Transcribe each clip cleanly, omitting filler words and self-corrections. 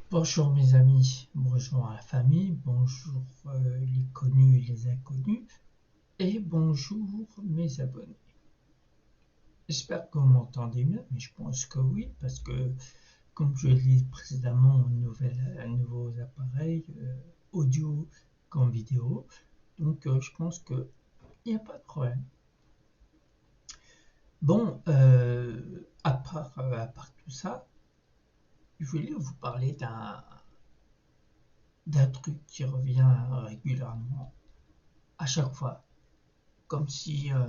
Bonjour mes amis, bonjour la famille, bonjour les connus et les inconnus, et bonjour mes abonnés. J'espère que vous m'entendez bien, mais je pense que oui, parce que comme je l'ai dit précédemment, nouveaux appareils audio comme vidéo, donc je pense qu'il n'y a pas de problème. Bon, à part tout ça, je voulais vous parler d'un truc qui revient régulièrement, à chaque fois. Comme si, euh,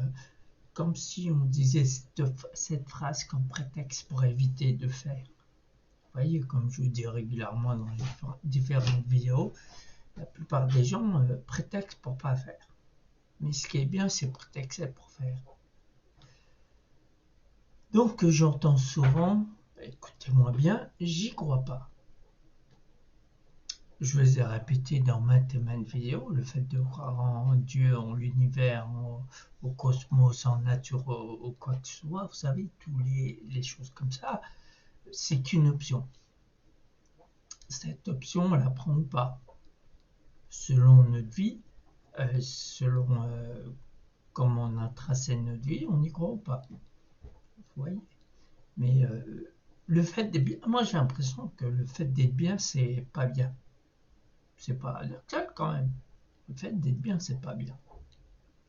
Comme si on disait cette phrase comme prétexte pour éviter de faire. Vous voyez, comme je vous dis régulièrement dans les différentes vidéos, la plupart des gens prétextent pour pas faire. Mais ce qui est bien, c'est prétexter pour faire. Donc j'entends souvent, écoutez-moi bien, j'y crois pas. Je vous ai répété dans maintes et maintes vidéos, le fait de croire en Dieu, en l'univers, au cosmos, en nature, ou quoi que ce soit, vous savez, toutes les choses comme ça, c'est qu'une option. Cette option, on la prend ou pas, selon notre vie, selon comment on a tracé notre vie, on y croit ou pas. Vous voyez. Mais le fait d'être bien, moi j'ai l'impression que le fait d'être bien, c'est pas bien. C'est pas quand même. Le fait d'être bien, c'est pas bien.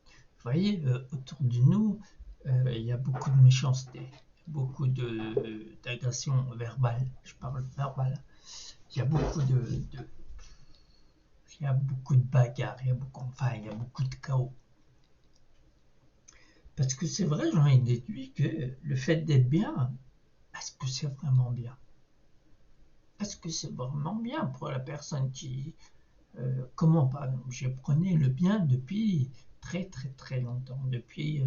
Vous voyez, autour de nous, il y a beaucoup de méchanceté, beaucoup d'agression verbale. Je parle verbale. Il y a beaucoup il y a beaucoup de bagarres, il y a beaucoup de chaos. Parce que c'est vrai, j'en ai déduit que le fait d'être bien, est-ce que c'est vraiment bien? Est-ce que c'est vraiment bien pour la personne qui... comment par exemple, je prenais le bien depuis très très très longtemps, depuis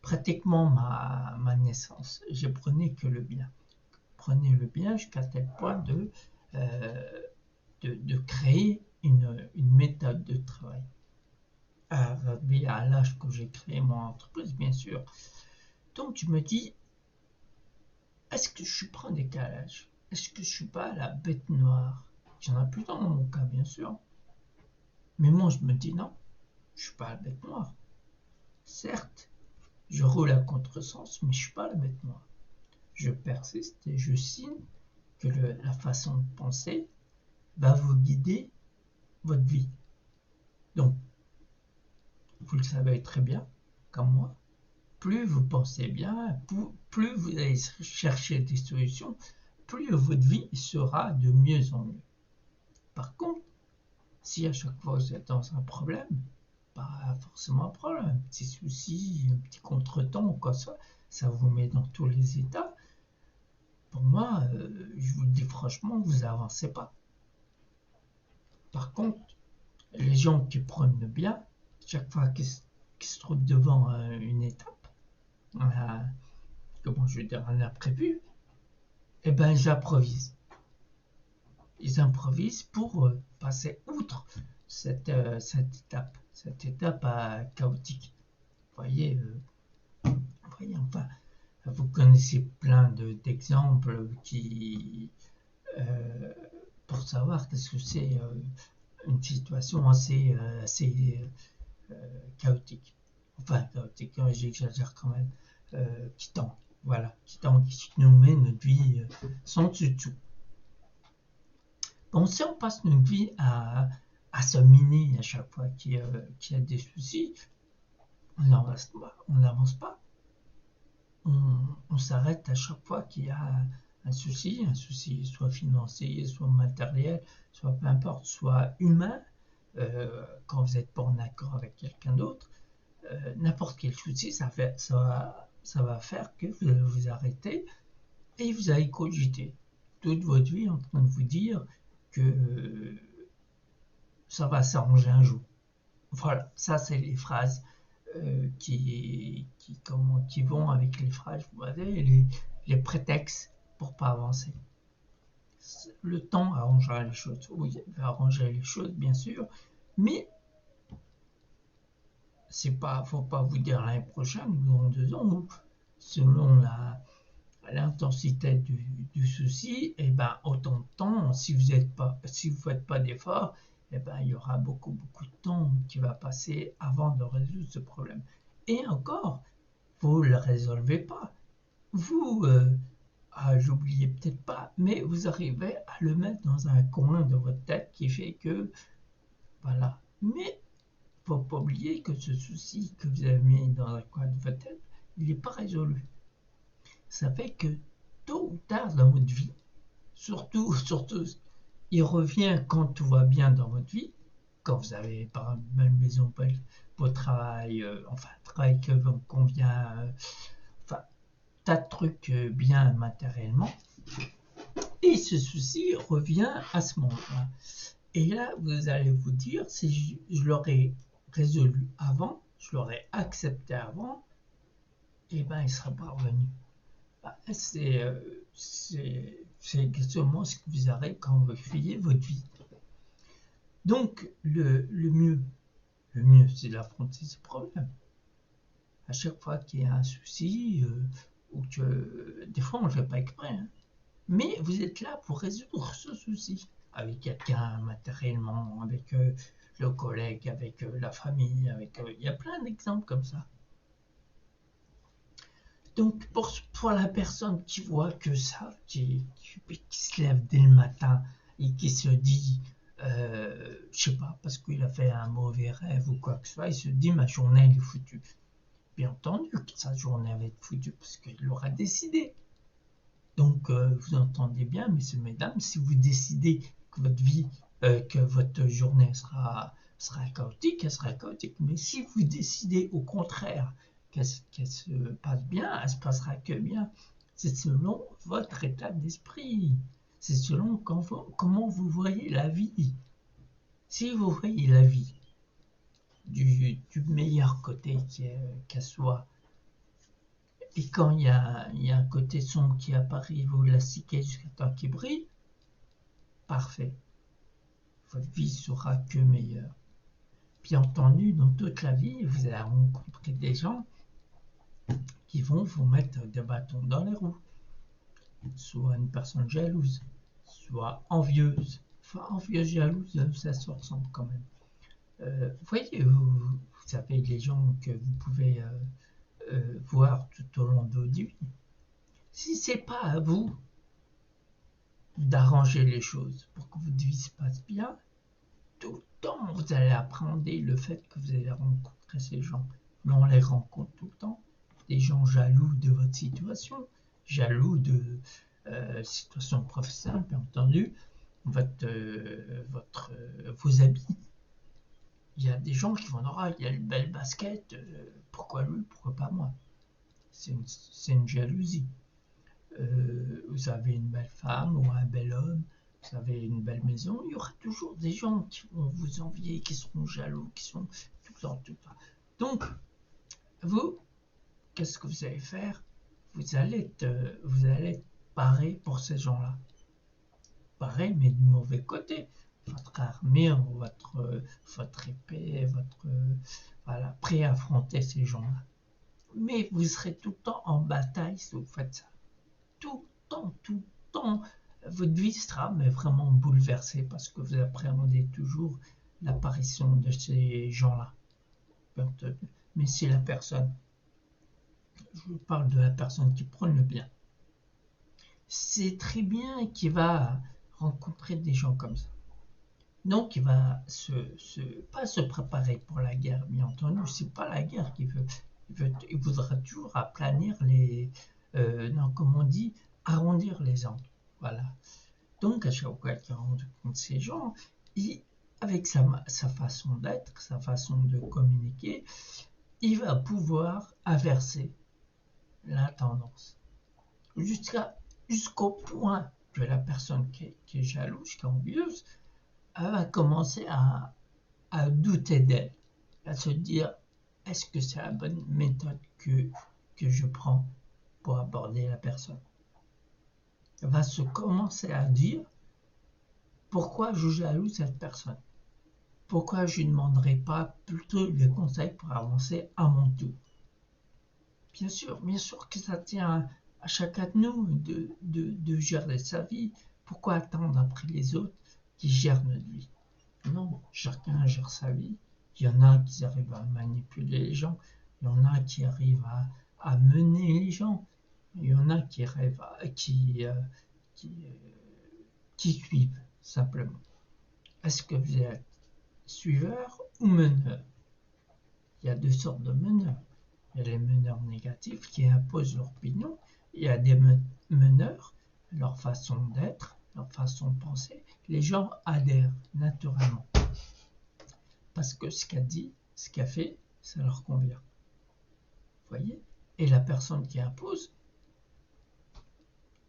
pratiquement ma naissance. Je prenais que le bien. Prenez le bien jusqu'à tel point euh, de créer une méthode de travail. À l'âge que j'ai créé mon entreprise, bien sûr. Donc je me dis, est-ce que je suis pas en décalage? Est-ce que je suis pas la bête noire? Il y en a plus dans mon cas, bien sûr. Mais moi, je me dis non, je suis pas la bête noire. Certes, je roule à contresens, mais je suis pas la bête noire. Je persiste et je signe que la façon de penser va vous guider votre vie. Donc, vous le savez très bien, comme moi, plus vous pensez bien, plus vous allez chercher des solutions, plus votre vie sera de mieux en mieux. Par contre, si à chaque fois vous êtes dans un problème, pas forcément un problème, un petit souci, un petit contretemps ou quoi que ce soit, ça vous met dans tous les états, pour moi, je vous le dis franchement, vous avancez pas. Par contre, les gens qui prennent le bien, chaque fois qu'ils se trouvent devant une étape, comment je veux dire, un imprévu, eh ben ils improvisent. Ils improvisent pour passer outre cette étape chaotique. Voyez, voyez, enfin, vous connaissez plein d'exemples qui, euh, pour savoir qu'est-ce que c'est une situation assez chaotique. Enfin, chaotique, j'exagère quand même. Qui tend, voilà, qui nous met notre vie sans dessus dessous. Bon, si on passe notre vie à se miner à chaque fois qu'il y a des soucis, on n'avance pas. On s'arrête à chaque fois qu'il y a un souci soit financier, soit matériel, soit peu importe, soit humain, quand vous n'êtes pas en accord avec quelqu'un d'autre, n'importe quel souci, ça va faire que vous vous arrêtez et vous allez cogiter toute votre vie en train de vous dire que ça va s'arranger un jour. Voilà, ça c'est les phrases qui vont avec les phrases, vous voyez, les prétextes pour pas avancer. Le temps arrangera les choses, oui, il va arranger les choses bien sûr, mais c'est pas, faut pas vous dire l'année prochaine ou dans 2 ans, ou selon l'intensité du souci, et ben autant de temps, si vous faites pas d'efforts, et ben il y aura beaucoup de temps qui va passer avant de résoudre ce problème. Et encore, vous le résolvez pas. Vous, j'oubliais peut-être pas, mais vous arrivez à le mettre dans un coin de votre tête qui fait que, voilà. Mais faut pas oublier que ce souci que vous avez mis dans un coin de votre tête, il n'est pas résolu. Ça fait que tôt ou tard dans votre vie, surtout, il revient quand tout va bien dans votre vie, quand vous avez par exemple une belle maison, beau travail, enfin travail que vous convient, enfin tas de trucs bien matériellement, et ce souci revient à ce moment-là. Et là, vous allez vous dire, si je l'aurais résolu avant, je l'aurais accepté avant, et ben il ne serait pas revenu. C'est exactement ce qui vous arrive quand vous fuyez votre vie. Donc, le mieux, c'est d'affronter ce problème. À chaque fois qu'il y a un souci, ou que des fois on ne le fait pas exprès, hein, mais vous êtes là pour résoudre ce souci avec quelqu'un matériellement, avec le collègue, avec la famille, il y a plein d'exemples comme ça. Donc pour la personne qui voit que ça, qui se lève dès le matin et qui se dit, je sais pas, parce qu'il a fait un mauvais rêve ou quoi que ce soit, il se dit ma journée elle est foutue. Bien entendu que sa journée va être foutue parce qu'il l'aura décidé. Donc vous entendez bien, messieurs, mesdames, si vous décidez que votre vie, que votre journée sera chaotique, elle sera chaotique. Mais si vous décidez au contraire qu'elle se passe bien, elle se passera que bien. C'est selon votre état d'esprit. C'est selon comment vous voyez la vie. Si vous voyez la vie du meilleur côté qu'elle soit, et quand il y a un côté sombre qui apparaît, vous l'astiquez jusqu'à temps qu'il brille, parfait. Votre vie sera que meilleure. Bien entendu, dans toute la vie, vous allez rencontrer des gens qui vont vous mettre des bâtons dans les roues. Soit une personne jalouse, soit envieuse. Enfin, envieuse, jalouse, ça se ressemble quand même. Vous voyez, vous savez, les gens que vous pouvez voir tout au long de votre vie. Si c'est pas à vous d'arranger les choses pour que votre vie se passe bien, tout le temps vous allez appréhender le fait que vous allez rencontrer ces gens. Mais on les rencontre tout le temps. Des gens jaloux de votre situation, jaloux de situation professionnelle, bien entendu, vos habits. Il y a des gens qui vont dire ah, il y a une belle basket, pourquoi lui, pourquoi pas moi. C'est une jalousie. Vous avez une belle femme ou un bel homme, vous avez une belle maison, il y aura toujours des gens qui vont vous envier, qui seront jaloux, qui sont tout le temps. Donc, vous, qu'est-ce que vous allez faire? Vous allez être paré pour ces gens-là. Pareil, mais du mauvais côté. Votre armure, votre épée, voilà, prêt à affronter ces gens-là. Mais vous serez tout le temps en bataille si vous faites ça. Tout le temps, votre vie sera mais vraiment bouleversée parce que vous appréhendez toujours l'apparition de ces gens-là. Mais c'est la personne, je vous parle de la personne qui prône le bien. C'est très bien qu'il va rencontrer des gens comme ça. Donc il va pas se préparer pour la guerre, bien entendu, c'est pas la guerre qu'il veut. Il voudra toujours aplanir comment on dit, arrondir les angles. Voilà. Donc à chaque fois qu'il rencontre ces gens, avec sa façon d'être, sa façon de communiquer, il va pouvoir inverser la tendance. Jusqu'au point que la personne qui est jalouse, qui est envieuse, elle va commencer à douter d'elle, à se dire est-ce que c'est la bonne méthode que je prends pour aborder la personne. Elle va se commencer à dire pourquoi je jalouse cette personne, pourquoi je ne lui demanderai pas plutôt des conseils pour avancer à mon tour. Bien sûr que ça tient À chacun de nous de gérer sa vie. Pourquoi attendre après les autres qui gèrent notre vie? Non, chacun gère sa vie. Il y en a qui arrivent à manipuler les gens, il y en a qui arrivent à mener les gens, il y en a qui rêvent qui, qui suivent simplement. Est-ce que vous êtes suiveur ou meneur? Il y a deux sortes de meneurs. Il y a les meneurs négatifs qui imposent leur opinion. Il y a des meneurs, leur façon d'être, leur façon de penser. Les gens adhèrent naturellement. Parce que ce qu'a dit, ce qu'a fait, ça leur convient. Vous voyez? Et la personne qui impose,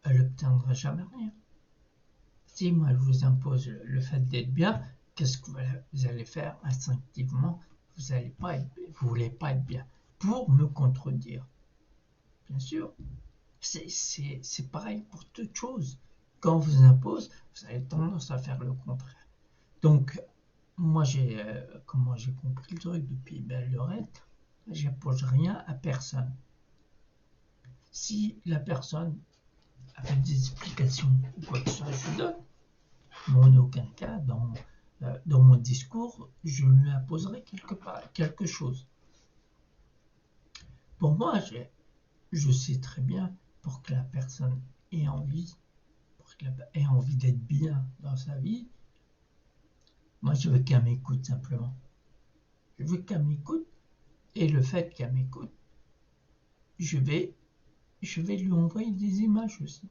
elle n'obtiendra jamais rien. Si moi je vous impose le fait d'être bien, qu'est-ce que vous allez faire instinctivement? Vous voulez pas être bien pour me contredire. Bien sûr, c'est pareil pour toute chose. Quand on vous impose, vous avez tendance à faire le contraire. Donc, moi comment j'ai compris le truc depuis belle lurette, j'impose rien à personne. Si la personne a des explications ou quoi que ce soit, je lui donne. Mais en aucun cas, dans mon discours, je lui imposerai quelque chose. Pour moi, je sais très bien, pour que la personne ait envie, d'être bien dans sa vie, moi je veux qu'elle m'écoute simplement. Je veux qu'elle m'écoute, et le fait qu'elle m'écoute, je vais lui envoyer des images aussi.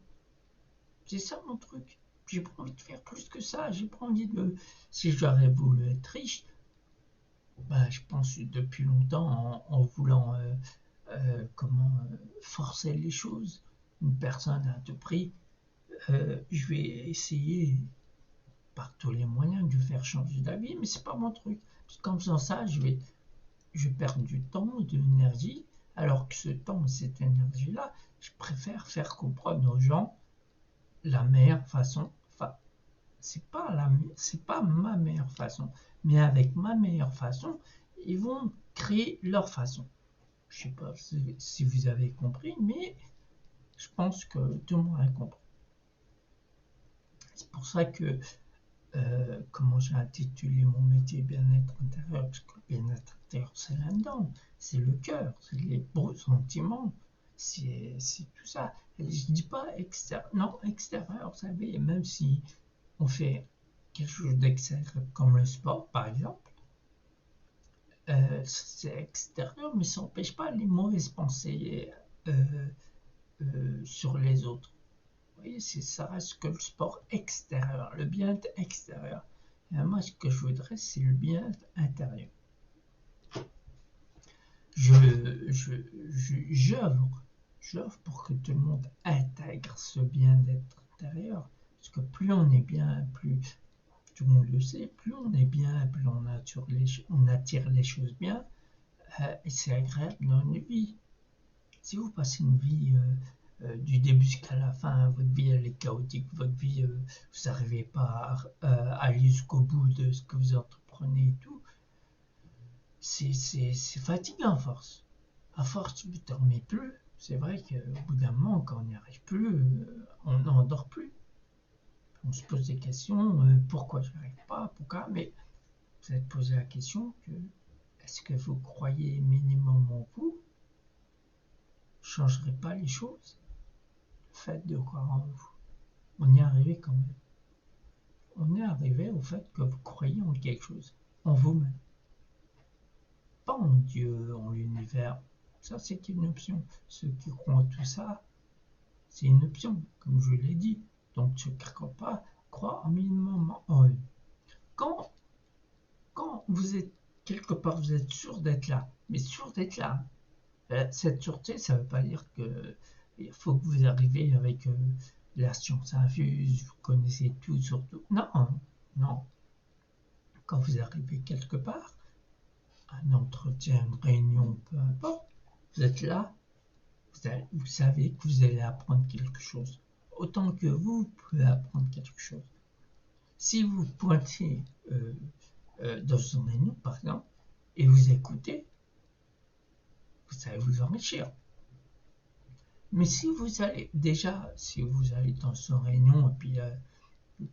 C'est ça mon truc. J'ai pas envie de faire plus que ça. J'ai pas envie de. Si j'aurais voulu être riche, je pense depuis longtemps en voulant forcer les choses. Une personne à tout prix, je vais essayer par tous les moyens de lui faire changer d'avis, mais c'est pas mon truc. Parce qu'en faisant ça, je perds du temps, de l'énergie, alors que ce temps, cette énergie-là, je préfère faire comprendre aux gens la meilleure façon. Enfin, c'est pas ma meilleure façon, mais avec ma meilleure façon, ils vont créer leur façon. Je sais pas si vous avez compris, mais je pense que tout le monde a compris. C'est pour ça que comment j'ai intitulé mon métier bien-être intérieur, parce que le bien-être intérieur, c'est là-dedans, c'est le cœur, c'est les beaux sentiments, c'est tout ça. Et je dis pas extérieur, vous savez, même si on fait quelque chose d'extérieur comme le sport, par exemple, c'est extérieur, mais ça n'empêche pas les mauvaises pensées sur les autres. Vous voyez, ça reste que le sport extérieur, le bien-être extérieur. Et moi, ce que je voudrais, c'est le bien-être intérieur. J'œuvre pour que tout le monde intègre ce bien-être intérieur. Parce que plus on est bien, plus tout le monde le sait, plus on est bien, plus on attire les choses bien. Et c'est agréable dans une vie. Si vous passez une vie du début jusqu'à la fin, votre vie elle est chaotique, votre vie vous n'arrivez pas à aller jusqu'au bout de ce que vous entreprenez et tout, c'est fatigant à force. À force, vous ne dormez plus. C'est vrai qu'au bout d'un moment, quand on n'y arrive plus, on n'endort plus. On se pose des questions, pourquoi je n'y arrive pas, pourquoi, mais vous allez poser la question que est-ce que vous croyez minimum en vous? Changerez pas les choses? Le fait de croire en vous. On y est arrivé quand même. On est arrivé au fait que vous croyez en quelque chose, en vous-même. Pas en Dieu, en l'univers. Ça, c'est une option. Ceux qui croient en tout ça, c'est une option, comme je l'ai dit. Donc, ceux qui ne croient pas, croient en minimum en eux. Quand vous êtes quelque part, vous êtes sûr d'être là, mais sûr d'être là. Cette sûreté, ça ne veut pas dire qu'il faut que vous arriviez avec la science infuse, vous connaissez tout sur tout. Non, non. Quand vous arrivez quelque part, un entretien, une réunion, peu importe, vous êtes là, vous savez que vous allez apprendre quelque chose. Autant que vous pouvez apprendre quelque chose. Si vous pointez dans une réunion, par exemple, et vous écoutez, vous allez vous enrichir. Mais si vous allez, déjà, si vous allez dans une réunion et puis vous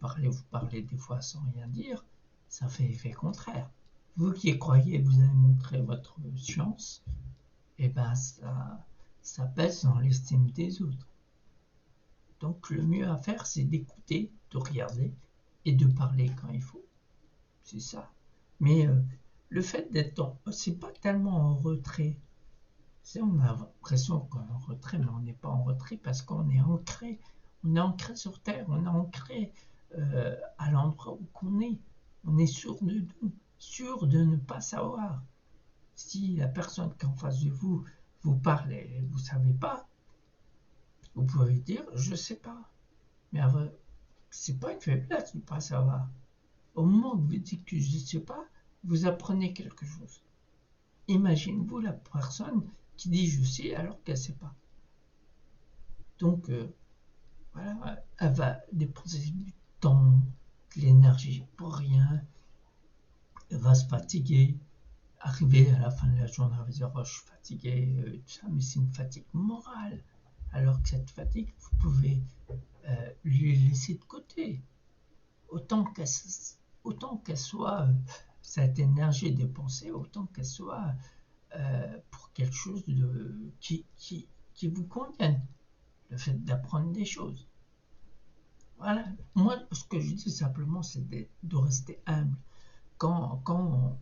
parlez des fois sans rien dire, ça fait effet contraire. Vous qui y croyez, vous allez montrer votre science, et ben ça pèse dans l'estime des autres. Donc le mieux à faire, c'est d'écouter, de regarder et de parler quand il faut. C'est ça. Mais le fait d'être c'est pas tellement en retrait. C'est, on a l'impression qu'on est en retrait, mais on n'est pas en retrait parce qu'on est ancré. On est ancré sur Terre, on est ancré à l'endroit où qu'on est. On est sûr de nous, sûr de ne pas savoir. Si la personne qui est en face de vous vous parle et vous ne savez pas, vous pouvez dire je ne sais pas. Mais c'est pas une faiblesse de ne pas savoir. Au moment où vous dites que je ne sais pas, vous apprenez quelque chose. Imaginez-vous la personne qui dit je sais alors qu'elle ne sait pas. Donc voilà, elle va dépenser du temps, de l'énergie pour rien, elle va se fatiguer, arriver à la fin de la journée, elle va dire oh, je suis fatigué, tout ça, mais c'est une fatigue morale. Alors que cette fatigue, vous pouvez lui laisser de côté. Autant qu'elle soit, cette énergie dépensée, autant qu'elle soit pour quelque chose qui vous convienne. Le fait d'apprendre des choses. Voilà. Moi, ce que je dis simplement, c'est de rester humble. Quand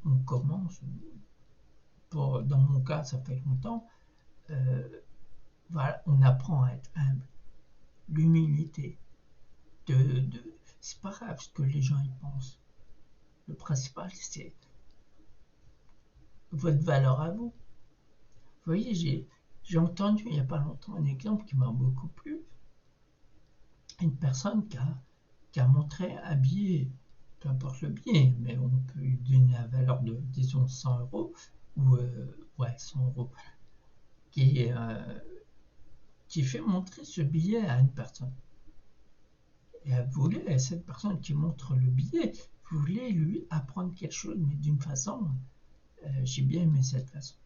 on commence, dans mon cas, ça fait longtemps, voilà, on apprend à être humble. L'humilité. C'est pas grave ce que les gens y pensent. Le principal, c'est votre valeur à vous. Vous voyez, j'ai entendu il n'y a pas longtemps un exemple qui m'a beaucoup plu. Une personne qui a montré un billet, peu importe le billet, mais on peut lui donner la valeur de, disons, 100 euros, ou, ouais, 100 euros, qui fait montrer ce billet à une personne. Et elle voulait, cette personne qui montre le billet, voulait lui apprendre quelque chose, mais d'une façon, j'ai bien aimé cette façon.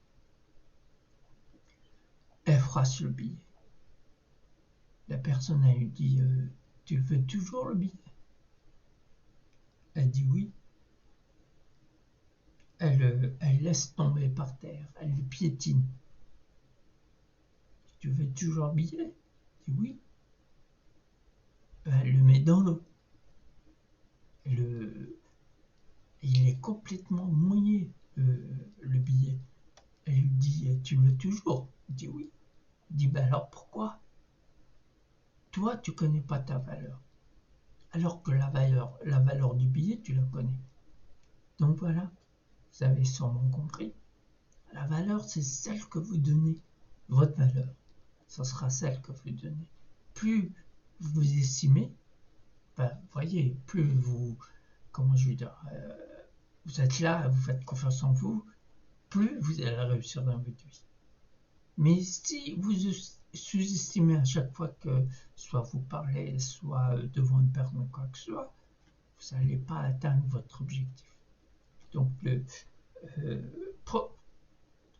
Elle froisse le billet. La personne, elle lui dit tu veux toujours le billet? Elle dit oui. Elle laisse tomber par terre, elle le piétine. Tu veux toujours le billet? Elle dit oui. Elle le met dans l'eau. Il est complètement mouillé, le billet. Elle lui dit tu veux toujours? Il dit oui. Il dit ben alors pourquoi? Toi, tu connais pas ta valeur. Alors que la valeur du billet, tu la connais. Donc voilà, vous avez sûrement compris. La valeur, c'est celle que vous donnez. Votre valeur, ça sera celle que vous donnez. Plus vous estimez, ben, voyez, plus vous, comment je veux dire, vous êtes là, vous faites confiance en vous, plus vous allez réussir dans votre vie. Mais si vous sous-estimez à chaque fois que soit vous parlez, soit devant une personne ou quoi que ce soit, vous n'allez pas atteindre votre objectif. Donc,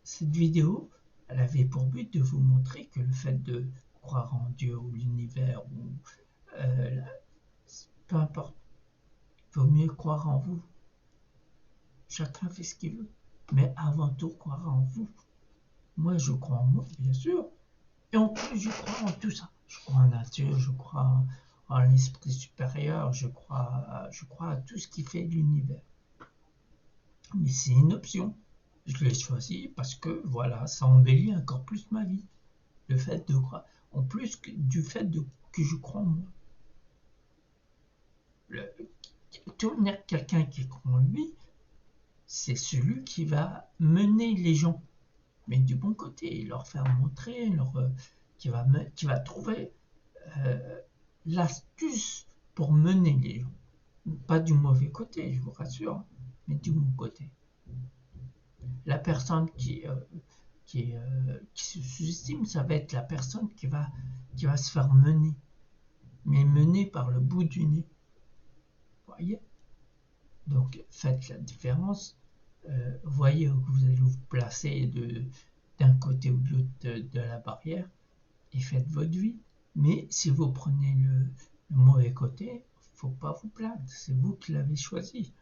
cette vidéo, elle avait pour but de vous montrer que le fait de croire en Dieu ou l'univers, ou peu importe, il vaut mieux croire en vous. Chacun fait ce qu'il veut, mais avant tout croire en vous. Moi, je crois en moi, bien sûr, et en plus, je crois en tout ça. Je crois en nature, je crois en l'esprit supérieur, je crois à tout ce qui fait l'univers. Mais c'est une option. Je l'ai choisi parce que voilà, ça embellit encore plus ma vie. Le fait de croire, en plus du fait que je crois en moi. Quelqu'un qui croit en lui, c'est celui qui va mener les gens, mais du bon côté, leur faire montrer, qui va trouver l'astuce pour mener les gens. Pas du mauvais côté, je vous rassure, mais du bon côté. La personne qui se sous-estime, ça va être la personne qui va se faire mener, mais mener par le bout du nez. Vous voyez? Donc faites la différence. Voyez où vous allez vous placer d'un côté ou de l'autre de la barrière. et faites votre vie. Mais si vous prenez le mauvais côté, faut pas vous plaindre, c'est vous qui l'avez choisi.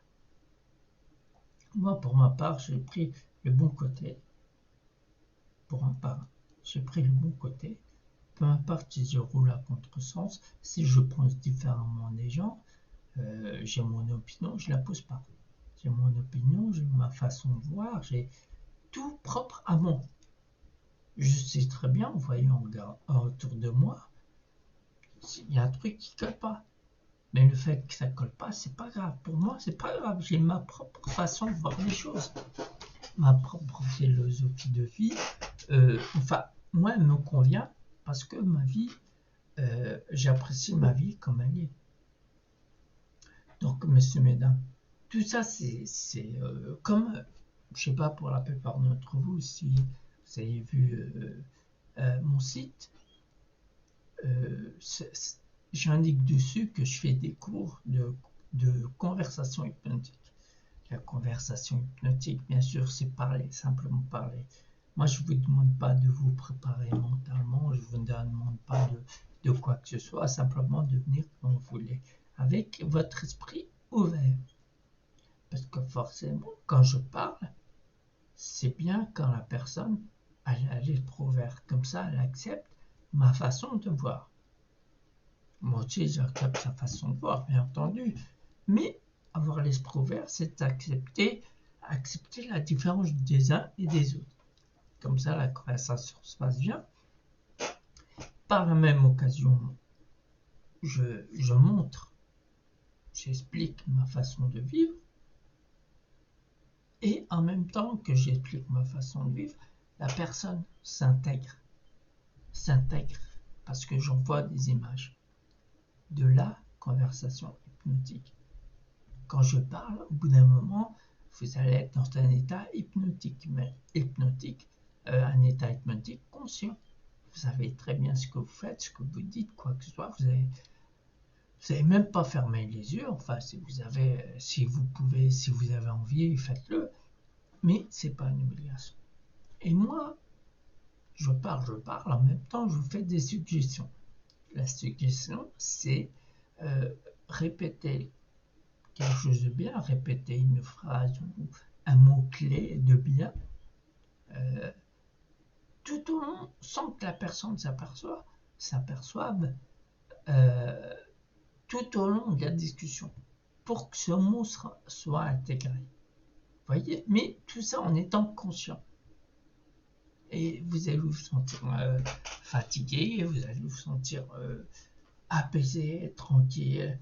Moi, pour ma part, j'ai pris le bon côté. Pour ma part, j'ai pris le bon côté. Peu importe si je roule à contresens, si je pense différemment des gens, j'ai mon opinion, je la pose pas. J'ai mon opinion, j'ai ma façon de voir, j'ai tout propre à moi. Je sais très bien, en voyant autour de moi, il y a un truc qui colle pas. Mais le fait que ça colle pas, c'est pas grave. Pour moi, c'est pas grave. J'ai ma propre façon de voir les choses, ma propre philosophie de vie. Enfin, moi, elle me convient parce que ma vie, j'apprécie ma vie comme elle est. Donc, messieurs, mesdames, tout ça, c'est comme, je sais pas, pour la plupart d'entre vous, si vous avez vu mon site, j'indique dessus que je fais des cours de conversation hypnotique. La conversation hypnotique, bien sûr, c'est parler, simplement parler. Moi, je ne vous demande pas de vous préparer mentalement, je ne vous demande pas de quoi que ce soit, simplement de venir quand vous voulez, avec votre esprit ouvert. Parce que forcément, quand je parle, c'est bien quand la personne a l'esprit ouvert. Comme ça, elle accepte ma façon de voir. Moi aussi, j'accepte sa façon de voir, bien entendu. Mais avoir l'esprit ouvert, c'est accepter la différence des uns et des autres. Comme ça, la conversation se passe bien. Par la même occasion, je montre, j'explique ma façon de vivre. Et en même temps que j'explique ma façon de vivre, la personne s'intègre. Parce que j'envoie des images de la conversation hypnotique. Quand je parle, au bout d'un moment, vous allez être dans un état hypnotique, mais un état hypnotique conscient. Vous savez très bien ce que vous faites, ce que vous dites, quoi que ce soit. Vous n'avez même pas fermé les yeux. Enfin, si vous avez envie, faites-le. Mais c'est pas une obligation. Et moi, je parle. En même temps, je vous fais des suggestions. La suggestion, c'est répéter quelque chose de bien, répéter une phrase ou un mot-clé de bien, tout au long, sans que la personne s'aperçoive, euh, tout au long de la discussion, pour que ce mot soit intégré. Voyez, mais tout ça en étant conscient. Et vous allez vous sentir fatigué, vous allez vous sentir apaisé, tranquille.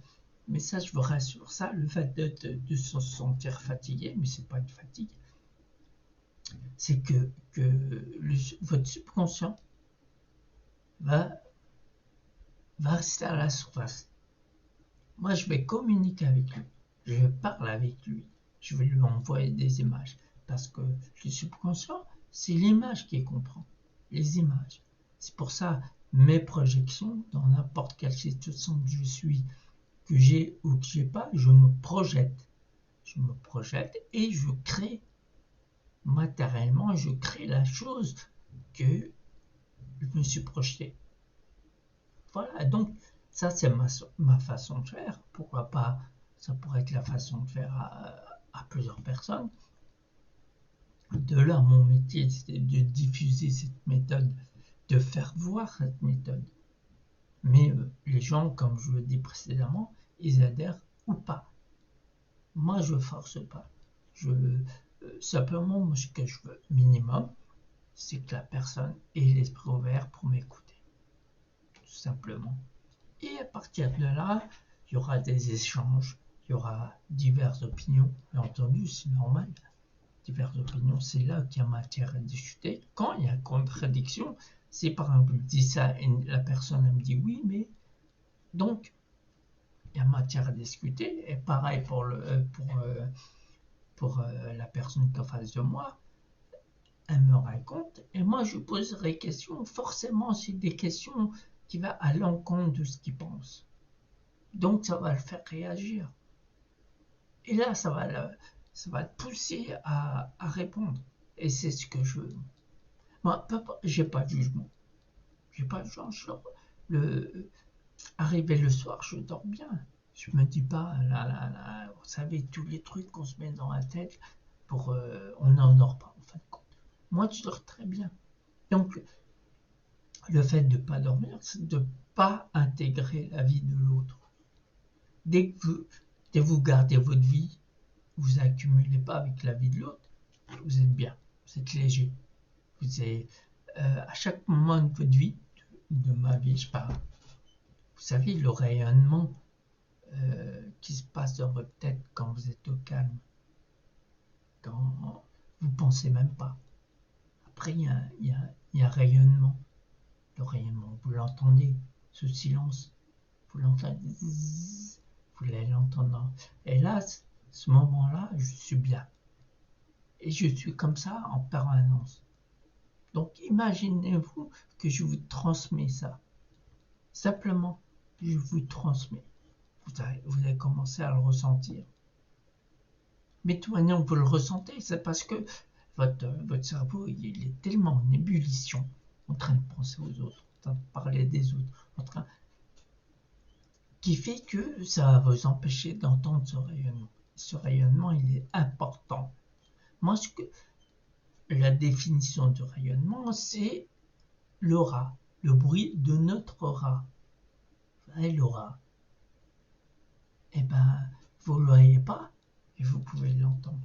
Mais ça, je vous rassure, ça, le fait de se sentir fatigué, mais c'est pas une fatigue, c'est que votre subconscient va rester à la surface. Moi, je vais communiquer avec lui, je parle avec lui, je vais lui envoyer des images, parce que le subconscient, c'est l'image qu'il comprend, les images. C'est pour ça, mes projections, dans n'importe quelle situation que je suis, que j'ai ou que j'ai pas, je me projette. Je me projette et je crée matériellement, je crée la chose que je me suis projeté. Voilà, donc ça c'est ma façon de faire. Pourquoi pas, ça pourrait être la façon de faire à plusieurs personnes. De là, mon métier, c'est de diffuser cette méthode, de faire voir cette méthode. Mais les gens, comme je le dis précédemment, ils adhèrent ou pas. Moi, je force pas. Simplement, moi, ce que je veux, minimum, c'est que la personne ait l'esprit ouvert pour m'écouter. Tout simplement. Et à partir de là, il y aura des échanges, il y aura diverses opinions. Bien entendu, c'est normal. Diverses opinions, c'est là qu'il y a matière à discuter. Quand il y a une contradiction, si par exemple je dis ça et la personne elle me dit oui, mais donc il y a matière à discuter. Et pareil pour la personne qui est en face de moi, elle me raconte et moi je poserai des questions. Forcément, c'est des questions qui vont à l'encontre de ce qu'il pense. Donc ça va le faire réagir. Et là, ça va le pousser à répondre. Et c'est ce que je veux. Moi, j'ai pas de jugement. J'ai pas genre, arrivé le soir, je dors bien. Je me dis pas, là, vous savez, tous les trucs qu'on se met dans la tête, on n'en dort pas, en fin de compte. Moi, je dors très bien. Donc, le fait de ne pas dormir, c'est de ne pas intégrer la vie de l'autre. Dès que vous gardez votre vie, vous n'accumulez pas avec la vie de l'autre, vous êtes bien, vous êtes léger. Vous êtes, à chaque moment de votre vie, de ma vie, je parle, vous savez, le rayonnement qui se passe dans votre tête quand vous êtes au calme, quand vous ne pensez même pas. Après, il y a un rayonnement. Le rayonnement, vous l'entendez, ce silence, vous l'entendez, vous allez l'entendre. Et là, ce moment-là, je suis bien. Et je suis comme ça en permanence. Donc imaginez-vous que je vous transmets ça. Simplement, je vous transmets. Vous allez commencer à le ressentir. Mais de toute manière, vous le ressentez, c'est parce que votre cerveau, il est tellement en ébullition, en train de penser aux autres, en train de parler des autres, qui fait que ça va vous empêcher d'entendre ce rayonnement. Ce rayonnement, il est important. Moi, la définition de rayonnement, c'est l'aura, le bruit de notre aura. Vous voyez, l'aura. Eh ben, vous ne le voyez pas, et vous pouvez l'entendre.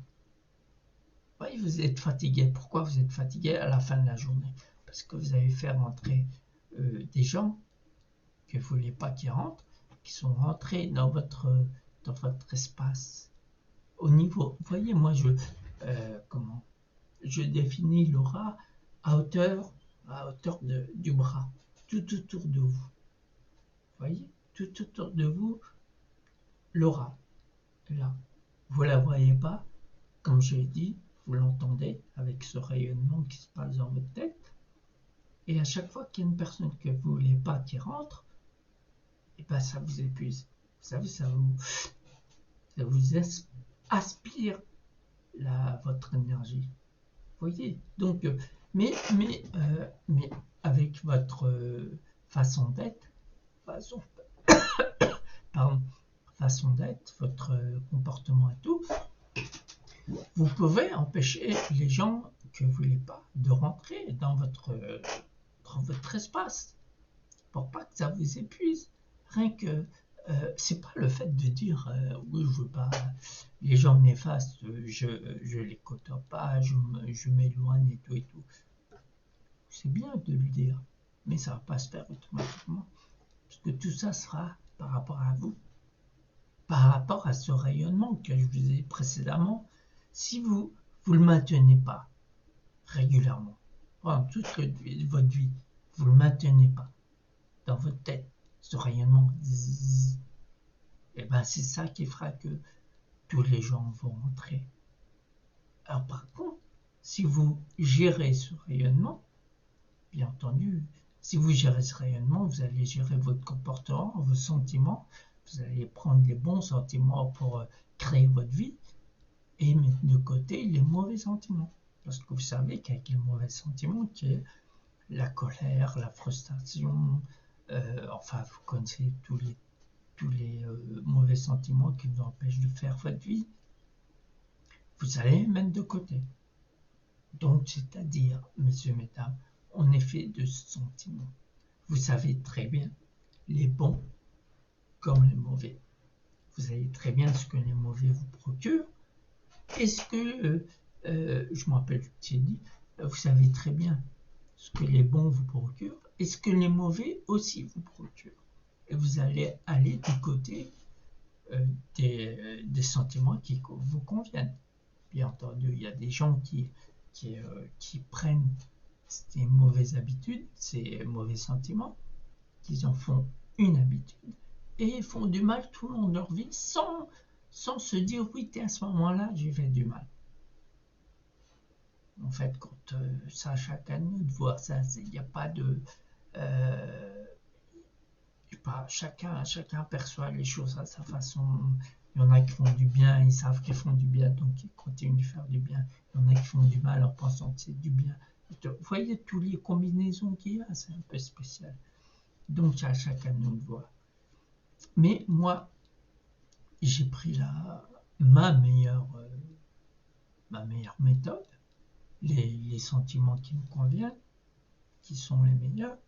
Oui, vous êtes fatigué. Pourquoi vous êtes fatigué à la fin de la journée? Parce que vous avez fait rentrer des gens que vous ne voulez pas qu'ils rentrent, qui sont rentrés dans votre espace. Au niveau, vous voyez, moi, je définis l'aura à hauteur du bras, tout autour de vous. Vous voyez, tout autour de vous, l'aura, là. Vous ne la voyez pas, comme je l'ai dit, vous l'entendez avec ce rayonnement qui se passe dans votre tête. Et à chaque fois qu'il y a une personne que vous ne voulez pas qui rentre, et ben ça vous épuise. Vous savez, ça vous aspire votre énergie. Vous voyez? Donc, mais avec votre façon d'être, votre comportement et tout, vous pouvez empêcher les gens que vous ne voulez pas de rentrer dans votre espace pour pas que ça vous épuise. Rien que c'est pas le fait de dire oui, je veux pas les gens néfastes, je les côtoie pas, je m'éloigne et tout. C'est bien de le dire, mais ça va pas se faire automatiquement, parce que tout ça sera par rapport à vous, par rapport à ce rayonnement que je vous ai dit précédemment. Si vous le maintenez pas régulièrement pendant toute votre vie, vous le maintenez pas dans votre tête, ce rayonnement, et ben c'est ça qui fera que tous les gens vont rentrer. Alors par contre, si vous gérez ce rayonnement, bien entendu, si vous gérez ce rayonnement, vous allez gérer votre comportement, vos sentiments, vous allez prendre les bons sentiments pour créer votre vie et mettre de côté les mauvais sentiments. Parce que vous savez qu'avec les mauvais sentiments, qui est la colère, la frustration, enfin vous connaissez tous les mauvais sentiments qui vous empêchent de faire votre vie, vous allez les mettre de côté. Donc, c'est-à-dire, messieurs, mesdames, on est fait de sentiments. Vous savez très bien, les bons comme les mauvais. Vous savez très bien ce que les mauvais vous procurent. Est-ce que, je me rappelle, j'ai dit, vous savez très bien ce que les bons vous procurent. Est-ce que les mauvais aussi vous procurent? Et vous allez aller du côté des sentiments qui vous conviennent. Bien entendu, il y a des gens qui prennent ces mauvaises habitudes, ces mauvais sentiments, qu'ils en font une habitude et font du mal tout le long de leur vie sans se dire oui, à ce moment-là, j'ai fait du mal. En fait, quand ça, chacun de nous de voir ça, il n'y a pas de... chacun perçoit les choses à sa façon. Il y en a qui font du bien, ils savent qu'ils font du bien, donc ils continuent de faire du bien. Il y en a qui font du mal en pensant que c'est du bien, Vous voyez toutes les combinaisons qu'il y a, c'est un peu spécial. Donc à chacun de nous le voir. Mais moi, j'ai pris ma meilleure méthode, les sentiments qui me conviennent, qui sont les meilleurs,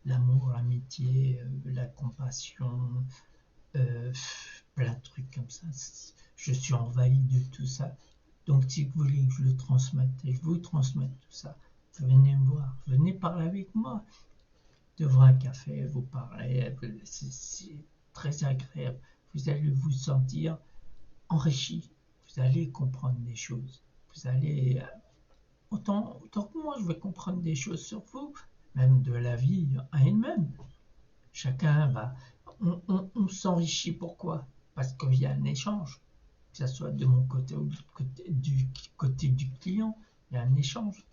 l'amour, l'amitié, la compassion, plein de trucs comme ça. Je suis envahi de tout ça. Donc si vous voulez que je le transmette, et je vous transmette tout ça, venez me voir, venez parler avec moi. Devant un café, vous parlez, c'est très agréable. Vous allez vous sentir enrichi. Vous allez comprendre des choses. Vous allez, autant que moi, je vais comprendre des choses sur vous, même de la vie à elle-même. Chacun va, on s'enrichit. Pourquoi? Parce qu'il y a un échange, que ce soit de mon côté ou du côté du client, il y a un échange.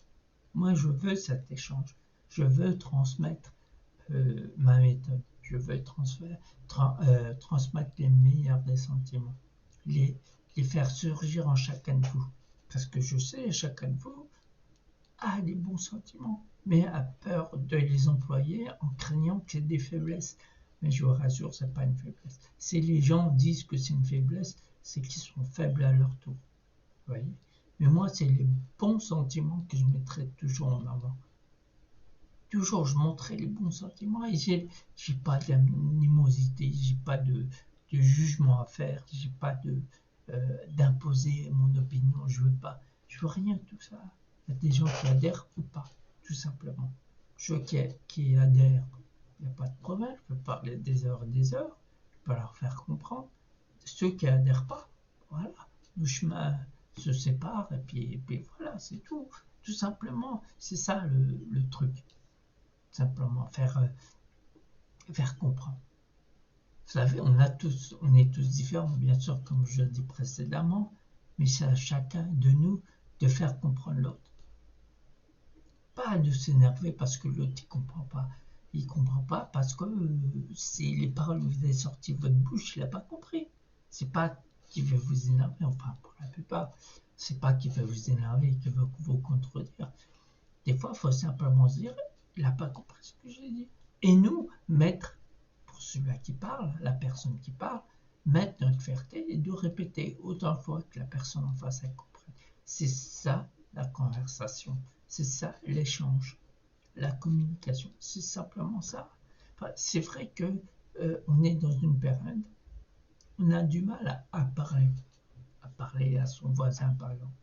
Moi, je veux cet échange. Je veux transmettre ma méthode. Je veux transmettre les meilleurs des sentiments, les faire surgir en chacun de vous. Parce que je sais, chacun de vous a des bons sentiments, mais a peur de les employer en craignant que c'est des faiblesses. Mais je vous rassure, c'est pas une faiblesse. Si les gens disent que c'est une faiblesse, c'est qu'ils sont faibles à leur tour. Vous voyez? Mais moi, c'est les bons sentiments que je mettrai toujours en avant. Toujours, je montrerai les bons sentiments et j'ai pas d'animosité, j'ai pas de jugement à faire, j'ai pas d'imposer mon opinion, je veux rien de tout ça. Il y a des gens qui adhèrent ou pas, tout simplement. Ceux qui adhèrent, il n'y a pas de problème, je peux parler des heures et des heures, je peux leur faire comprendre. Ceux qui adhèrent pas, voilà, le chemin se sépare et puis voilà, c'est tout. Tout simplement, c'est ça le truc. Simplement faire comprendre. Vous savez, on est tous différents, bien sûr, comme je l'ai dit précédemment, mais c'est à chacun de nous de faire comprendre l'autre. Pas de s'énerver parce que l'autre ne comprend pas. Il ne comprend pas parce que c'est les paroles que vous avez sorties de votre bouche, il n'a pas compris. C'est pas qu'il veut vous énerver, enfin pour la plupart, c'est pas qu'il veut vous énerver, qu'il veut vous contredire. Des fois, il faut simplement se dire, il n'a pas compris ce que j'ai dit. Et nous, mettre, pour celui-là qui parle, la personne qui parle, mettre notre fierté et de répéter autant de fois que la personne en face elle comprenne. C'est ça la conversation, c'est ça l'échange, la communication, c'est simplement ça. Enfin, c'est vrai que on est dans une période, on a du mal à parler à son voisin par exemple.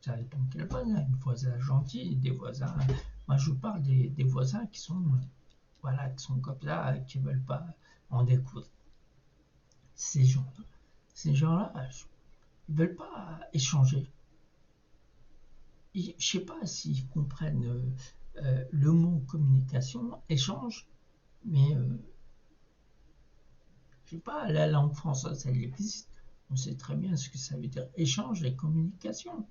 Ça dépend quel voisin, des voisins gentils, des voisins. Moi, je vous parle des voisins qui sont, voilà, qui sont comme ça, qui ne veulent pas en découdre. Ces gens-là, ils ne veulent pas échanger. Je ne sais pas s'ils comprennent le mot communication, échange, mais je ne sais pas, la langue française, elle existe. On sait très bien ce que ça veut dire échange et communication.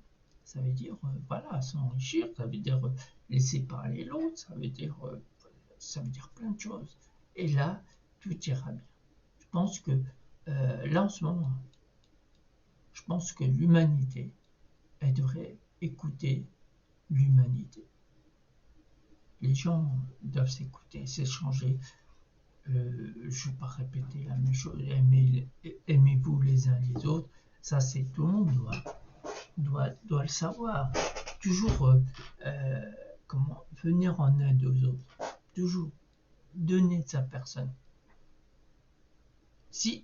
Ça veut dire, voilà, s'enrichir, ça veut dire laisser parler l'autre, ça veut dire plein de choses. Et là, tout ira bien. Je pense que, là en ce moment, je pense que l'humanité, elle devrait écouter l'humanité. Les gens doivent s'écouter, s'échanger. Je ne vais pas répéter la même chose, aimez-vous les uns les autres, ça c'est tout le monde doit le savoir. Toujours comment venir en aide aux autres, toujours donner de sa personne. Si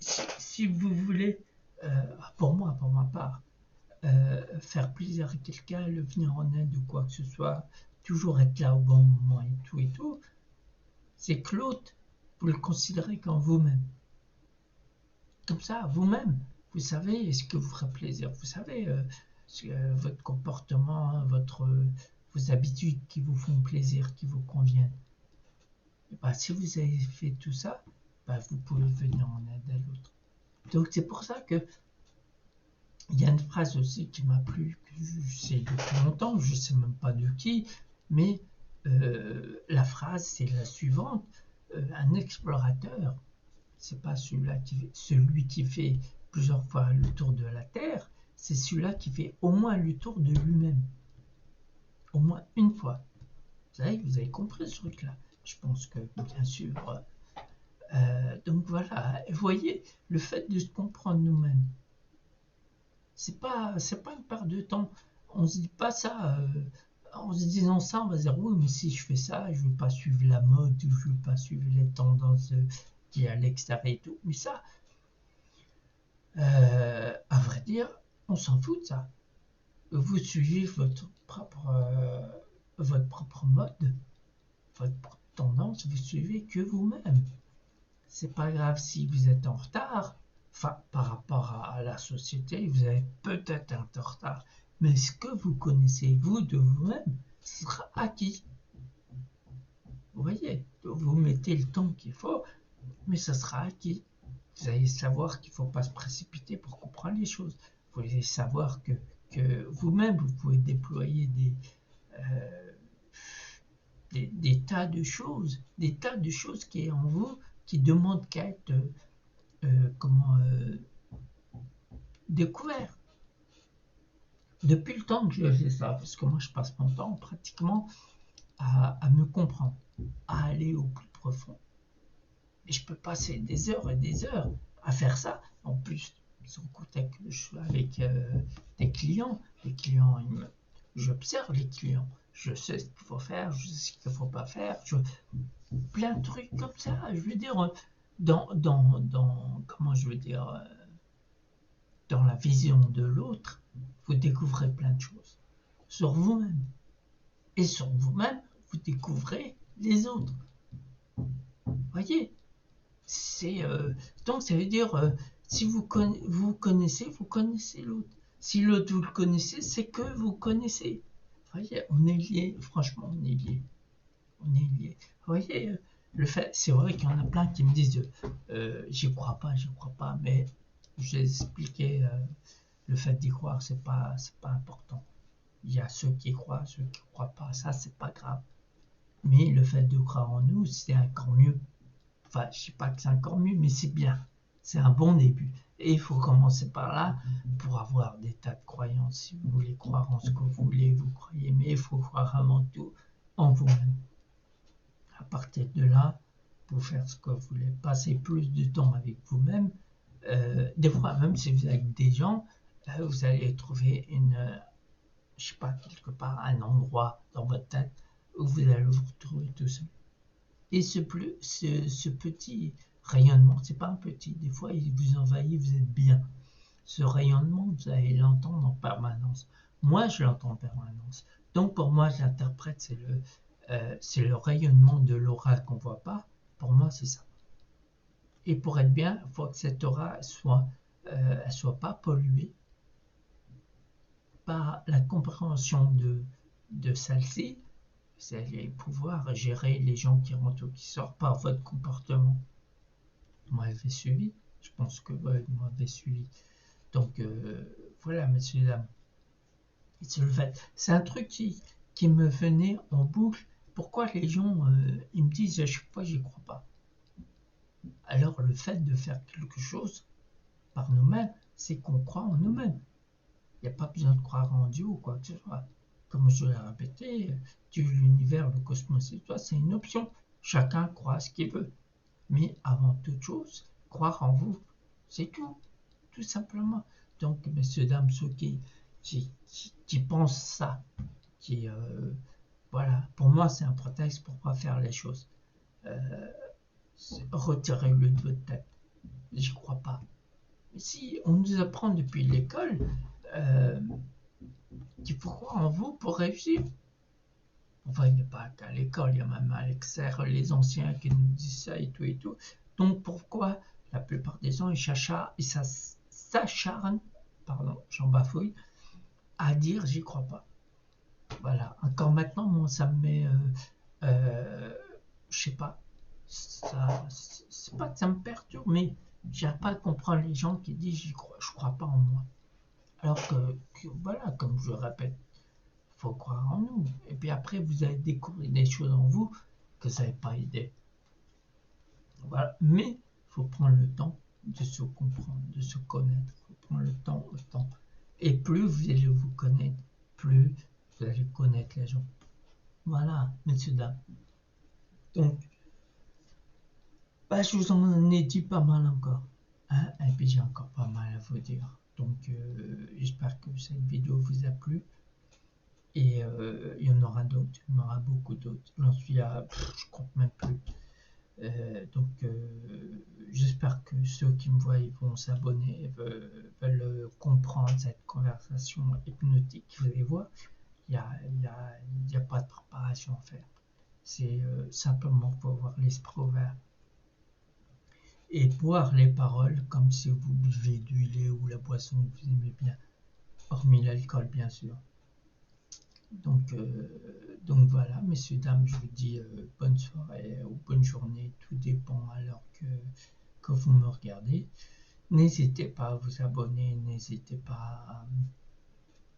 vous voulez, pour ma part, faire plaisir à quelqu'un, le venir en aide ou quoi que ce soit, toujours être là au bon moment et tout, c'est que l'autre, vous le considérez comme vous-même. Comme ça, vous-même, vous savez ce que vous ferait plaisir, vous savez votre comportement, vos habitudes qui vous font plaisir, qui vous conviennent. Et bah, si vous avez fait tout ça, bah, vous pouvez venir en aide à l'autre. Donc c'est pour ça que il y a une phrase aussi qui m'a plu, que je sais depuis longtemps, je ne sais même pas de qui, mais la phrase c'est la suivante, un explorateur, c'est pas celui qui fait plusieurs fois le tour de la Terre, c'est celui-là qui fait au moins le tour de lui-même. Au moins une fois. Vous avez compris ce truc-là. Je pense que, bien sûr. Donc voilà, vous voyez, le fait de se comprendre nous-mêmes, c'est pas une perte de temps. On se dit pas ça, en se disant ça, on va se dire oui, mais si je fais ça, je veux pas suivre la mode, ou je veux pas suivre les tendances qui est à l'extérieur et tout. Mais ça, à vrai dire, on s'en fout de ça. Vous suivez votre propre mode, votre propre tendance, vous suivez que vous-même. C'est pas grave si vous êtes en retard, enfin, par rapport à la société, vous avez peut-être un peu de retard, mais ce que vous connaissez, vous, de vous-même, sera acquis. Vous voyez, vous mettez le temps qu'il faut, mais ça sera acquis. Vous allez savoir qu'il ne faut pas se précipiter pour comprendre les choses. Vous allez savoir que vous-même, vous pouvez déployer euh, des tas de choses, qui est en vous, qui demandent qu'à être découvert. Depuis le temps que je fais ça, parce que moi je passe mon temps pratiquement à me comprendre, à aller au plus profond. Et je peux passer des heures et des heures à faire ça. En plus, sans compter que je suis avec des clients. Les clients, j'observe les clients. Je sais ce qu'il faut faire, je sais ce qu'il ne faut pas faire. Plein de trucs comme ça. Je veux dire, comment je veux dire, dans la vision de l'autre, vous découvrez plein de choses sur vous-même. Et sur vous-même, vous découvrez les autres. Vous voyez, donc ça veut dire, si vous connaissez l'autre. Si l'autre vous le connaissez, c'est que vous connaissez. Vous voyez, on est liés, franchement, on est liés. On est liés. Vous voyez, le fait, c'est vrai qu'il y en a plein qui me disent, j'y crois pas, mais j'ai expliqué, le fait d'y croire, c'est pas important. Il y a ceux qui croient, ceux qui ne croient pas, ça c'est pas grave. Mais le fait de croire en nous, c'est encore mieux. Enfin, je ne sais pas que c'est encore mieux, mais c'est bien. C'est un bon début. Et il faut commencer par là pour avoir des tas de croyances. Si vous voulez croire en ce que vous voulez, vous croyez, mais il faut croire avant tout en vous-même. À partir de là, pour faire ce que vous voulez, passer plus de temps avec vous-même. Des fois, même si vous êtes avec des gens, vous allez trouver je sais pas, quelque part, un endroit dans votre tête où vous allez vous retrouver tout seul. Et ce petit rayonnement, c'est pas un petit, des fois il vous envahit, vous êtes bien. Ce rayonnement, vous allez l'entendre en permanence. Moi, je l'entends en permanence. Donc pour moi, j'interprète, c'est le rayonnement de l'aura qu'on voit pas. Pour moi, c'est ça. Et pour être bien, il faut que cette aura elle soit pas polluée par la compréhension de celle-ci. Vous allez pouvoir gérer les gens qui rentrent ou qui sortent par votre comportement. Vous m'avez suivi. Je pense que vous m'avez suivi. Donc voilà, messieurs et dames. C'est le fait. C'est un truc qui me venait en boucle. Pourquoi les gens ils me disent à chaque fois j'y crois pas. Alors le fait de faire quelque chose par nous-mêmes, c'est qu'on croit en nous-mêmes. Il n'y a pas besoin de croire en Dieu ou quoi que ce soit. Comme je l'ai répété, Dieu, l'univers, le cosmos et toi, c'est une option. Chacun croit ce qu'il veut. Mais avant toute chose, croire en vous, c'est tout simplement. Donc, messieurs, dames, ceux qui pensent ça, voilà, pour moi, c'est un prétexte pour ne pas faire les choses. Retirez-le de votre tête. J'y crois pas. Mais si on nous apprend depuis l'école qu'il faut croire en vous pour réussir, enfin, il n'y a pas qu'à l'école, il y a même à l'extérieur les anciens qui nous disent ça et tout et tout. Donc pourquoi la plupart des gens ils s'acharnent, pardon, j'en bafouille, à dire j'y crois pas. Voilà. Encore maintenant, moi ça me met, je sais pas, c'est pas que ça me perturbe, mais j'arrive pas à comprendre les gens qui disent je crois pas en moi. Alors que voilà, comme je le répète, faut croire en nous. Et puis après, vous allez découvrir des choses en vous que vous n'avez pas idée. Voilà. Mais il faut prendre le temps de se comprendre, de se connaître. Il faut prendre le temps au temps. Et plus vous allez vous connaître, plus vous allez connaître les gens. Voilà, messieurs, dames. Donc, bah, je vous en ai dit pas mal encore. Hein, et puis j'ai encore pas mal à vous dire. Donc, j'espère que cette vidéo vous a plu. Et il y en aura d'autres, il y en aura beaucoup d'autres. J'en suis à, je compte même plus. Donc, j'espère que ceux qui me voient vont s'abonner, veulent comprendre cette conversation hypnotique. Vous allez voir, il y a pas de préparation à faire. C'est simplement pour avoir l'esprit ouvert et boire les paroles comme si vous buvez du lait ou la boisson que vous aimez bien, hormis l'alcool bien sûr. Donc voilà, messieurs, dames, je vous dis bonne soirée ou bonne journée, tout dépend alors que vous me regardez. N'hésitez pas à vous abonner, n'hésitez pas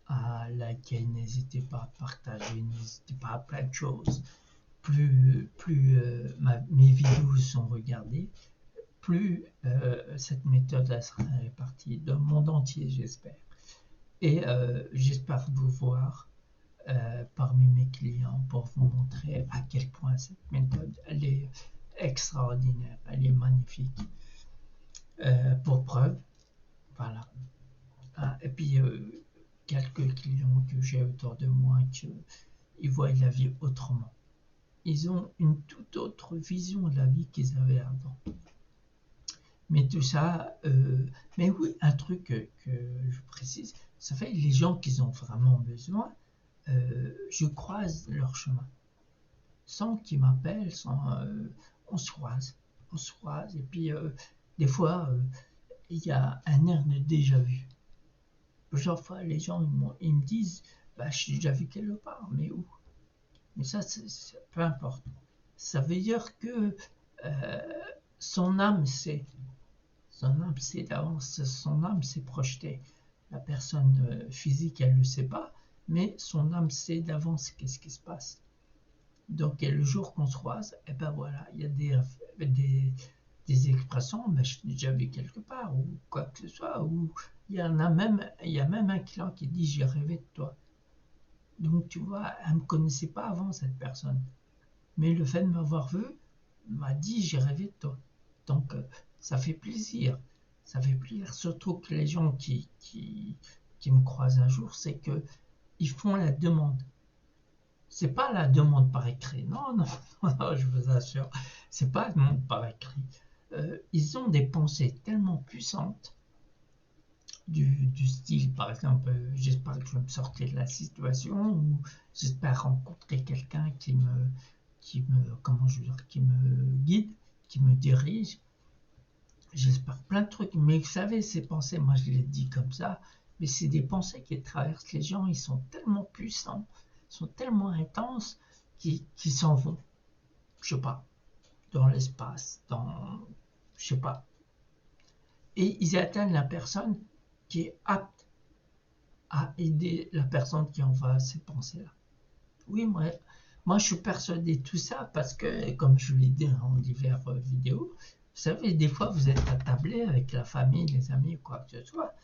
à liker, n'hésitez pas à partager, n'hésitez pas à plein de choses. Plus mes vidéos sont regardées, plus cette méthode sera répartie dans le monde entier, j'espère. Et j'espère vous voir parmi mes clients pour vous montrer à quel point cette méthode elle est extraordinaire, elle est magnifique. Pour preuve, voilà. Ah, et puis quelques clients que j'ai autour de moi qui voient la vie autrement. Ils ont une toute autre vision de la vie qu'ils avaient avant. Mais tout ça, mais oui, un truc que je précise, ça fait les gens qui ont vraiment besoin, je croise leur chemin. Sans qu'ils m'appellent, on se croise, et puis des fois, il y a un air de déjà vu. Plusieurs fois, les gens ils me disent, bah, je suis déjà vu quelque part, mais où? Mais ça, peu importe. Ça veut dire que euh, son âme sait. Son âme sait d'avance, son âme s'est projetée. La personne physique, elle ne le sait pas, mais son âme sait d'avance qu'est-ce qui se passe. Donc, et le jour qu'on se croise, et ben voilà, il y a des expressions, ben, je l'ai déjà vu quelque part, ou quoi que ce soit, ou il y a même un client qui dit j'ai rêvé de toi. Donc, tu vois, elle ne me connaissait pas avant, cette personne. Mais le fait de m'avoir vu m'a dit j'ai rêvé de toi. Donc, ça fait plaisir. Ça fait plaisir, surtout que les gens qui me croisent un jour, c'est que ils font la demande. C'est pas la demande par écrit. Non, non, non, je vous assure. C'est pas la demande par écrit. Ils ont des pensées tellement puissantes du style, par exemple, j'espère que je vais me sortir de la situation, ou j'espère rencontrer quelqu'un comment je veux dire, qui me guide, qui me dirige. J'espère plein de trucs, mais vous savez, ces pensées, moi je les dis comme ça, mais c'est des pensées qui traversent les gens, ils sont tellement puissants, ils sont tellement intenses, qu'ils s'en vont, je sais pas, dans l'espace, je sais pas. Et ils atteignent la personne qui est apte à aider la personne qui envoie ces pensées-là. Oui, moi je suis persuadé de tout ça parce que, comme je l'ai dit en diverses vidéos, vous savez, des fois vous êtes attablé avec la famille, les amis, quoi que ce soit,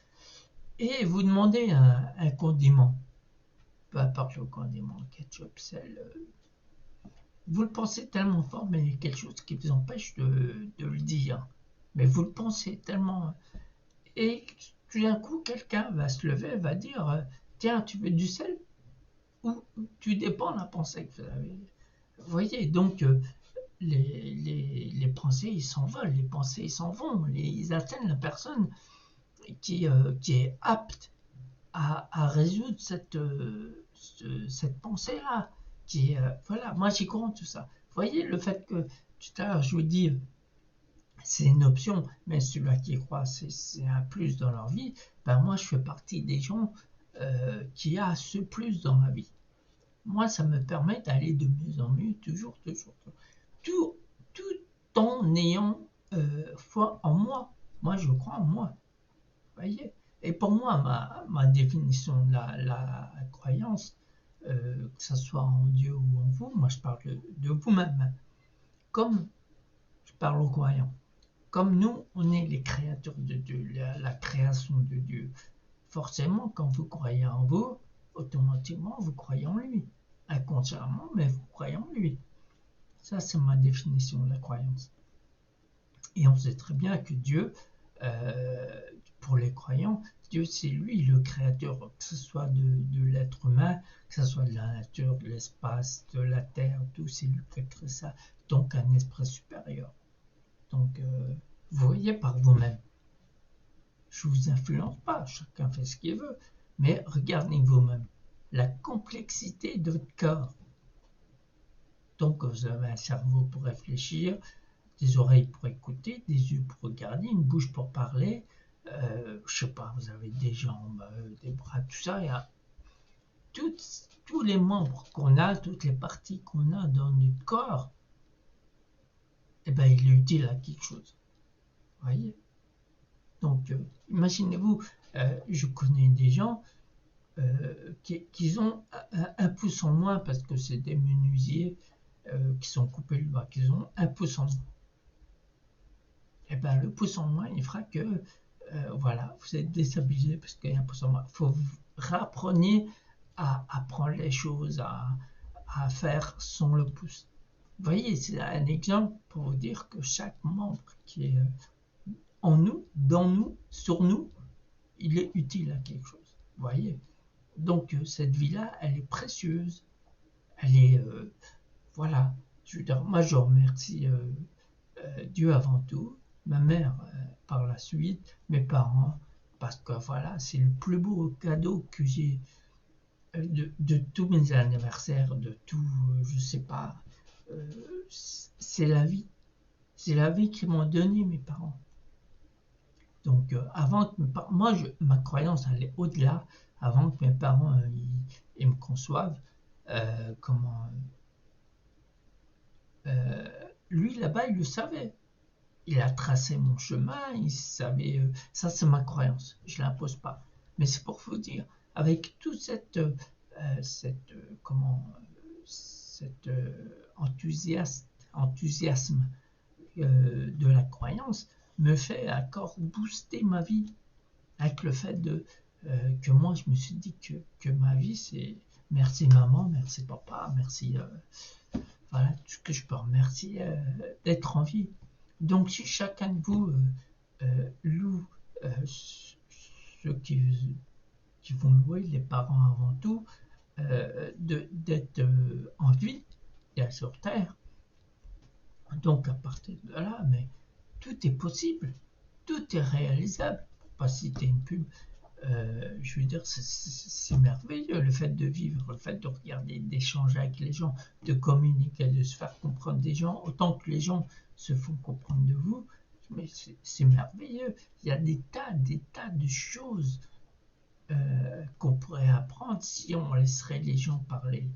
et vous demandez un condiment, peu importe le condiment, ketchup, sel, vous le pensez tellement fort, mais il y a quelque chose qui vous empêche de le dire. Mais vous le pensez tellement. Et tout d'un coup, quelqu'un va se lever, va dire tiens, tu veux du sel? Ou tu dépends de la pensée que vous avez. Vous voyez, donc les pensées, ils s'envolent, les pensées, ils s'en vont, ils atteignent la personne qui est apte à résoudre cette pensée-là. Voilà, moi j'y crois en tout ça. Vous voyez, le fait que tout à l'heure je vous dis, c'est une option, mais celui-là qui y croit, c'est un plus dans leur vie, ben moi je fais partie des gens qui a ce plus dans la vie. Moi, ça me permet d'aller de mieux en mieux, toujours, tout, tout en ayant foi en moi. Moi, je crois en moi. Vous voyez. Et pour moi, ma définition de la croyance, que ce soit en Dieu ou en vous, moi je parle de vous-même. Comme je parle aux croyants. Comme nous, on est les créatures de Dieu, la création de Dieu. Forcément, quand vous croyez en vous, automatiquement, vous croyez en lui. inconsciemment, mais vous croyez en lui. Ça, c'est ma définition de la croyance. Et on sait très bien que Dieu, pour les croyants, Dieu, c'est lui le créateur, que ce soit de l'être humain, que ce soit de la nature, de l'espace, de la terre, tout, c'est lui qui a créé ça. Donc, un esprit supérieur. Donc, vous voyez par vous-même. Je ne vous influence pas, chacun fait ce qu'il veut. Mais regardez vous-même la complexité de votre corps. Donc, vous avez un cerveau pour réfléchir, des oreilles pour écouter, des yeux pour regarder, une bouche pour parler, je sais pas, vous avez des jambes, des bras, tout ça, il y a tous les membres qu'on a, toutes les parties qu'on a dans notre corps, eh ben, il est utile à quelque chose. Vous voyez? Donc, imaginez-vous, je connais des gens qui ont un pouce en moins parce que c'est des menuisiers qui sont coupés le bas, qui ont un pouce en moins. Et ben, le pouce en moins, il fera que voilà, vous êtes déstabilisé parce qu'il y a un pouce en moins. Il faut vous réappreniez à apprendre les choses, à faire sans le pouce. Vous voyez, c'est un exemple pour vous dire que chaque membre qui est en nous, dans nous, sur nous, il est utile à quelque chose. Vous voyez? Donc cette vie-là, elle est précieuse. Elle est, voilà. Je veux dire, moi je remercie Dieu avant tout, ma mère par la suite, mes parents, parce que voilà, c'est le plus beau cadeau que j'ai de tous mes anniversaires, de tout, je sais pas, c'est la vie. C'est la vie qu'ils m'ont donné, mes parents. Donc, avant que moi, ma croyance allait au-delà, avant que mes parents ils me conçoivent, comment. Lui, là-bas, il le savait. Il a tracé mon chemin, il savait. Ça, c'est ma croyance, je ne l'impose pas. Mais c'est pour vous dire, avec tout cet enthousiasme de la croyance, me fait encore booster ma vie. Avec le fait que moi, je me suis dit que ma vie, c'est merci maman, merci papa, merci. Voilà, tout ce que je peux remercier d'être en vie. Donc, si chacun de vous loue ceux qui vont louer, les parents avant tout, d'être en vie et sur terre, donc à partir de là, mais tout est possible, tout est réalisable. Pour pas citer une pub, je veux dire, c'est merveilleux le fait de vivre, le fait de regarder, d'échanger avec les gens, de communiquer, de se faire comprendre des gens, autant que les gens se font comprendre de vous. Mais c'est merveilleux. Il y a des tas de choses qu'on pourrait apprendre si on laisserait les gens parler.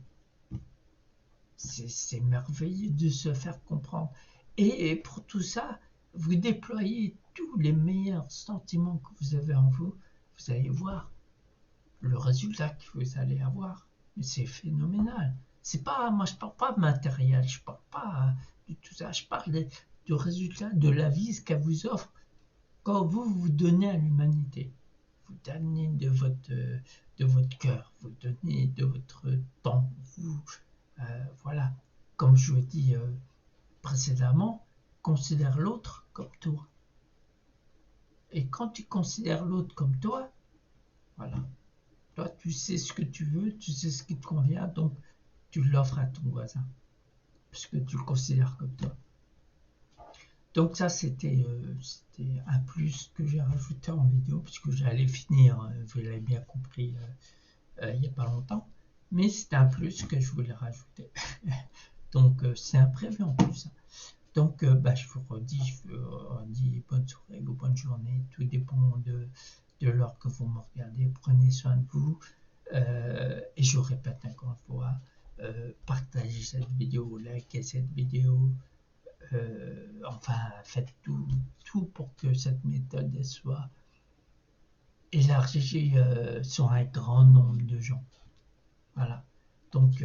C'est merveilleux de se faire comprendre. Et pour tout ça, vous déployez tous les meilleurs sentiments que vous avez en vous. Vous allez voir le résultat que vous allez avoir. Mais c'est phénoménal. C'est pas, moi je parle pas de matériel, je parle pas de tout ça. Je parle du résultat de la vie, ce qu'elle vous offre quand vous donnez à l'humanité. Vous donnez de votre cœur, vous donnez de votre temps, voilà. Comme je vous ai dit précédemment, considère l'autre comme toi. Et quand tu considères l'autre comme toi, voilà. Toi, tu sais ce que tu veux, tu sais ce qui te convient, donc tu l'offres à ton voisin, puisque tu le considères comme toi. Donc ça, c'était un plus que j'ai rajouté en vidéo, puisque j'allais finir, vous l'avez bien compris, il n'y a pas longtemps. Mais c'était un plus que je voulais rajouter. Donc c'est un prévu en plus. Donc je vous redis bonne soirée ou bonne journée. Tout dépend de l'heure que vous me regardez. Prenez soin de vous. Et je répète encore une fois, partagez cette vidéo, likez cette vidéo. Enfin, faites tout pour que cette méthode soit élargie sur un grand nombre de gens. Voilà. Donc,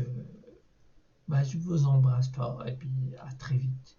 je vous embrasse fort et puis à très vite.